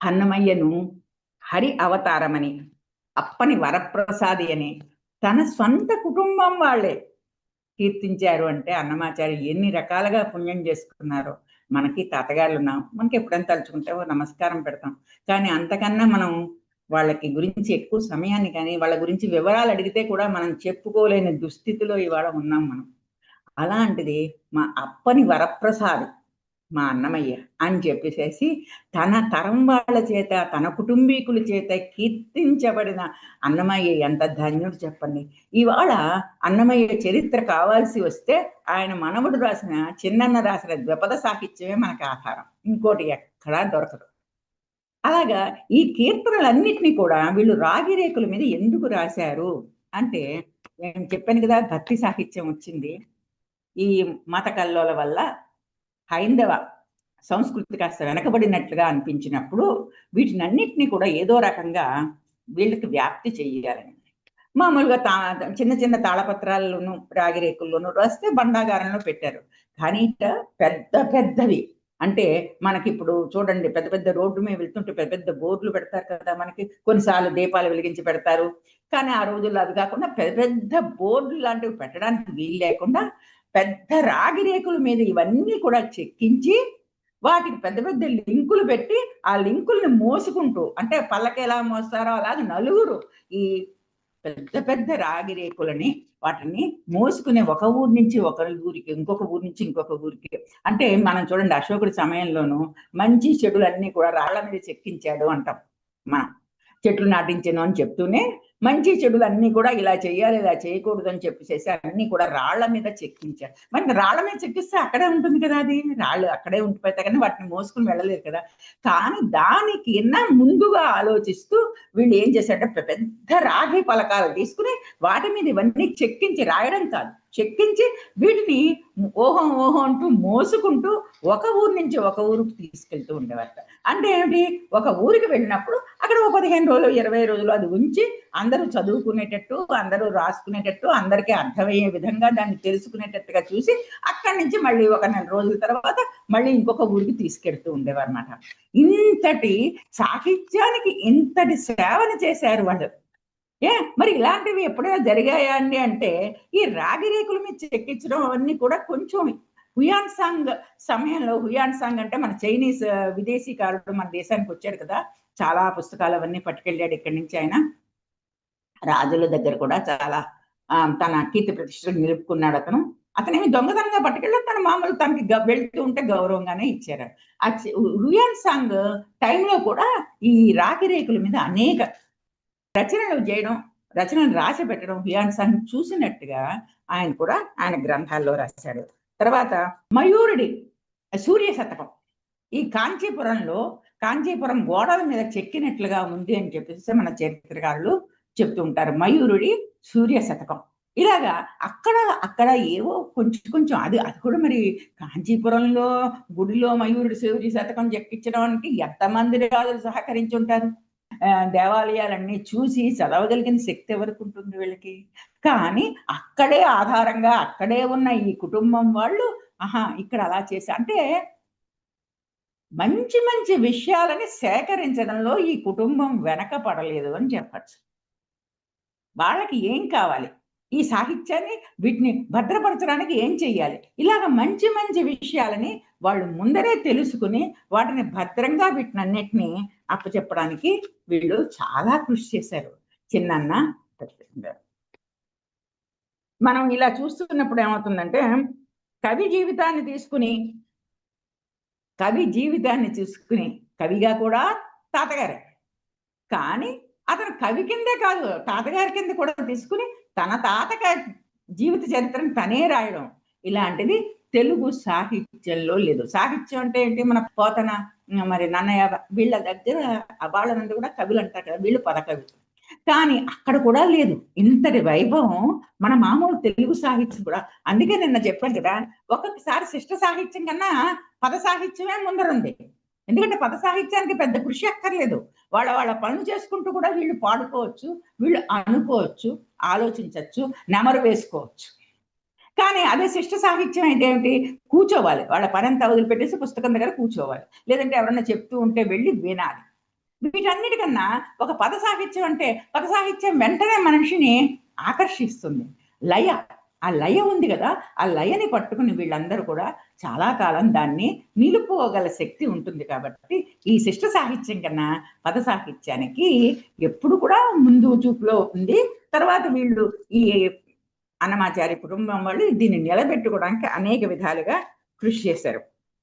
అన్నమయ్యను హరి అవతారమని, అప్పని వరప్రసాది అని తన సొంత కుటుంబం వాళ్ళే కీర్తించారు అంటే అన్నమాచార్య ఎన్ని రకాలుగా పుణ్యం చేసుకున్నారో. మనకి తాతగారులు ఉన్నాం, మనకి ఎప్పుడైనా తలుచుకుంటే ఓ నమస్కారం పెడతాం. కానీ అంతకన్నా మనం వాళ్ళకి గురించి ఎక్కువ సమయాన్ని కానీ వాళ్ళ గురించి వివరాలు అడిగితే కూడా మనం చెప్పుకోలేని దుస్థితిలో ఇవాళ ఉన్నాం మనం. అలాంటిది మా అప్పని వరప్రసాద్ మా అన్నమయ్య అని చెప్పేసేసి తన తరం వాళ్ళ చేత, తన కుటుంబీకుల చేత కీర్తించబడిన అన్నమయ్య ఎంత ధన్యుడు చెప్పండి. ఇవాళ అన్నమయ్య చరిత్ర కావాల్సి వస్తే ఆయన మనవడు రాసిన, చిన్నన్న రాసిన ద్విపద సాహిత్యమే మనకు ఆధారం, ఇంకోటి ఎక్కడా దొరకదు. అలాగా ఈ కీర్తనలన్నిటినీ కూడా వీళ్ళు రాగిరేకుల మీద ఎందుకు రాశారు అంటే, నేను చెప్పాను కదా భక్తి సాహిత్యం వచ్చింది ఈ మత కల్లోల వల్ల. హైందవ సంస్కృతి కాస్త వెనకబడినట్లుగా అనిపించినప్పుడు వీటినన్నిటినీ కూడా ఏదో రకంగా వీళ్ళకి వ్యాప్తి చెయ్యాలని మామూలుగా చిన్న చిన్న తాళపత్రాల్లోనూ రాగిరేకుల్లోనూ రాస్తే బండాగారంలో పెట్టారు. కానీ ఇట పెద్ద పెద్దవి అంటే మనకి ఇప్పుడు చూడండి, పెద్ద పెద్ద రోడ్డు మీద వెళ్తుంటే పెద్ద పెద్ద బోర్డులు పెడతారు కదా, మనకి కొన్నిసార్లు దీపాలు వెలిగించి పెడతారు. కానీ ఆ రోజుల్లో అది కాకుండా పెద్ద పెద్ద బోర్డులు లాంటివి పెట్టడానికి వీలు లేకుండా పెద్ద రాగి రేకుల మీద ఇవన్నీ కూడా చెక్కించి వాటికి పెద్ద పెద్ద లింకులు పెట్టి ఆ లింకుల్ని మోసుకుంటూ, అంటే పల్లకి ఎలా మోస్తారో అలాగే నలుగురు ఈ పెద్ద పెద్ద రాగి రేకులని వాటిని మోసుకునే ఒక ఊరి నుంచి ఒక ఊరికి, ఇంకొక ఊరి నుంచి ఇంకొక ఊరికి. అంటే మనం చూడండి అశోకుడి సమయంలోనూ మంచి చెడులన్నీ కూడా రాళ్ల మీద చెక్కించాడు అంటాం మనం. చెట్లు నాటించను అని చెప్తూనే మంచి చెడులు అన్ని కూడా ఇలా చేయాలి, ఇలా చేయకూడదు అని చెప్పేసి అన్ని కూడా రాళ్ల మీద చెక్కించారు. మరి రాళ్ల మీద చెక్కిస్తే అక్కడే ఉంటుంది కదా, అది రాళ్ళు అక్కడే ఉండిపోతాయి కానీ వాటిని మోసుకుని వెళ్ళలేరు కదా. కానీ దానికి ముందుగా ఆలోచిస్తూ వీళ్ళు ఏం చేశారంటే పెద్ద రాగి పలకాలు తీసుకుని వాటి మీద ఇవన్నీ చెక్కించి, రాయడం కాదు చెక్కించి వీటిని ఓహో ఓహో అంటూ మోసుకుంటూ ఒక ఊరు నుంచి ఒక ఊరికి తీసుకెళ్తూ ఉండేవారు. అంటే ఏమిటి, ఒక ఊరికి వెళ్ళినప్పుడు అక్కడ ఒక 15 రోజులు 20 రోజులు అది ఉంచి అందరూ చదువుకునేటట్టు, అందరూ రాసుకునేటట్టు, అందరికీ అర్థమయ్యే విధంగా దాన్ని తెలుసుకునేటట్టుగా చూసి అక్కడి నుంచి మళ్ళీ ఒక 4 రోజుల తర్వాత మళ్ళీ ఇంకొక ఊరికి తీసుకెళ్తూ ఉండేవారు అన్నమాట. ఇంతటి సాహిత్యానికి ఇంతటి సేవను చేశారు వాళ్ళు. మరి ఇలాంటివి ఎప్పుడైనా జరిగాయా అండి అంటే, ఈ రాగి రేకుల మీద చెక్కించడం అవన్నీ కూడా కొంచెం హుయాన్ సాంగ్ సమయంలో, హుయాన్ సాంగ్ అంటే మన చైనీస్ విదేశీకారుడు మన దేశానికి వచ్చాడు కదా, చాలా పుస్తకాలు అవన్నీ పట్టుకెళ్ళాడు ఇక్కడి నుంచి ఆయన. రాజుల దగ్గర కూడా చాలా తన కీర్తి ప్రతిష్టలు నిలుపుకున్నాడు అతను. అతనేమి దొంగతనంగా పట్టుకెళ్ళి తన మామూలు తనకి వెళ్తూ ఉంటే గౌరవంగానే ఇచ్చారు. హుయాన్ సాంగ్ టైంలో కూడా ఈ రాగి రేకుల మీద అనేక రచనలు చేయడం, రచనలు రాసి పెట్టడం హుయాన్ సాంగ్ చూసినట్టుగా ఆయన కూడా ఆయన గ్రంథాల్లో రాశాడు. తర్వాత మయూరుడి సూర్య శతకం ఈ కాంచీపురం గోడల మీద చెక్కినట్లుగా ఉంది అని చెప్పేసి మన చరిత్రకారులు చెప్తూ ఉంటారు. మయూరుడి సూర్య శతకం ఇలాగా అక్కడ ఏవో కొంచెం అది కూడా మరి కాంచీపురంలో గుడిలో మయూరుడి సూర్య శతకం చెక్కించడానికి ఎంతమంది రాజులు సహకరించి ఉంటారు. దేవాలయాలన్నీ చూసి చదవగలిగిన శక్తి ఎవరికి ఉంటుంది వీళ్ళకి. కానీ అక్కడే ఆధారంగా అక్కడే ఉన్న ఈ కుటుంబం వాళ్ళు ఇక్కడ అలా చేసి అంటే మంచి మంచి విషయాలని సేకరించడంలో ఈ కుటుంబం వెనకపడలేదు అని చెప్పచ్చు. వాళ్ళకి ఏం కావాలి, ఈ సాహిత్యాన్ని వీటిని భద్రపరచడానికి ఏం చెయ్యాలి, ఇలాగ మంచి మంచి విషయాలని వాళ్ళు ముందరే తెలుసుకుని వాటిని భద్రంగా వీటినన్నిటినీ అప్పచెప్పడానికి వీళ్ళు చాలా కృషి చేశారు. చిన్నన్న మనం ఇలా చూస్తున్నప్పుడు ఏమవుతుందంటే, కవి జీవితాన్ని తీసుకుని కవిగా కూడా తాతగారే, కానీ అతను కవి కిందే కాదు తాతగారి కింద కూడా తీసుకుని తన తాతగారి జీవిత చరిత్రను తనే రాయడం, ఇలాంటిది తెలుగు సాహిత్యంలో లేదు. సాహిత్యం అంటే ఏంటి, మన పోతన, మరి నన్నయ్య వీళ్ళ దగ్గర వాళ్ళనందు కూడా కవులు అంటారు కదా, వీళ్ళు పదకవి. కానీ అక్కడ కూడా లేదు ఇంతటి వైభవం మన మామూలు తెలుగు సాహిత్యం కూడా. అందుకే నిన్న చెప్పాను కదా, ఒక్కొక్కసారి శిష్ట సాహిత్యం కన్నా పద సాహిత్యమే ముందరుంది. ఎందుకంటే పద సాహిత్యానికి పెద్ద కృషి అక్కర్లేదు, వాళ్ళ పనులు చేసుకుంటూ కూడా వీళ్ళు పాడుకోవచ్చు, వీళ్ళు అనుకోవచ్చు, ఆలోచించవచ్చు, నెమరు వేసుకోవచ్చు. కానీ అదే శిష్ట సాహిత్యం అయితే ఏమిటి, కూర్చోవాలి, వాళ్ళ పనంతా వదిలిపెట్టేసి పుస్తకం దగ్గర కూర్చోవాలి, లేదంటే ఎవరన్నా చెప్తూ ఉంటే వెళ్ళి వినాలి. వీటన్నిటికన్నా ఒక పద సాహిత్యం అంటే, పద సాహిత్యం వెంటనే మనిషిని ఆకర్షిస్తుంది. లయ, ఆ లయ ఉంది కదా, ఆ లయని పట్టుకుని వీళ్ళందరూ కూడా చాలా కాలం దాన్ని నిలుపుకోగల శక్తి ఉంటుంది. కాబట్టి ఈ శిష్ట సాహిత్యం కన్నా పద సాహిత్యానికి ఎప్పుడు కూడా ముందు చూపులో ఉంది. తర్వాత వీళ్ళు ఈ అన్నమాచారి కుటుంబం వాళ్ళు దీన్ని నిలబెట్టుకోవడానికి అనేక విధాలుగా కృషి చేశారు.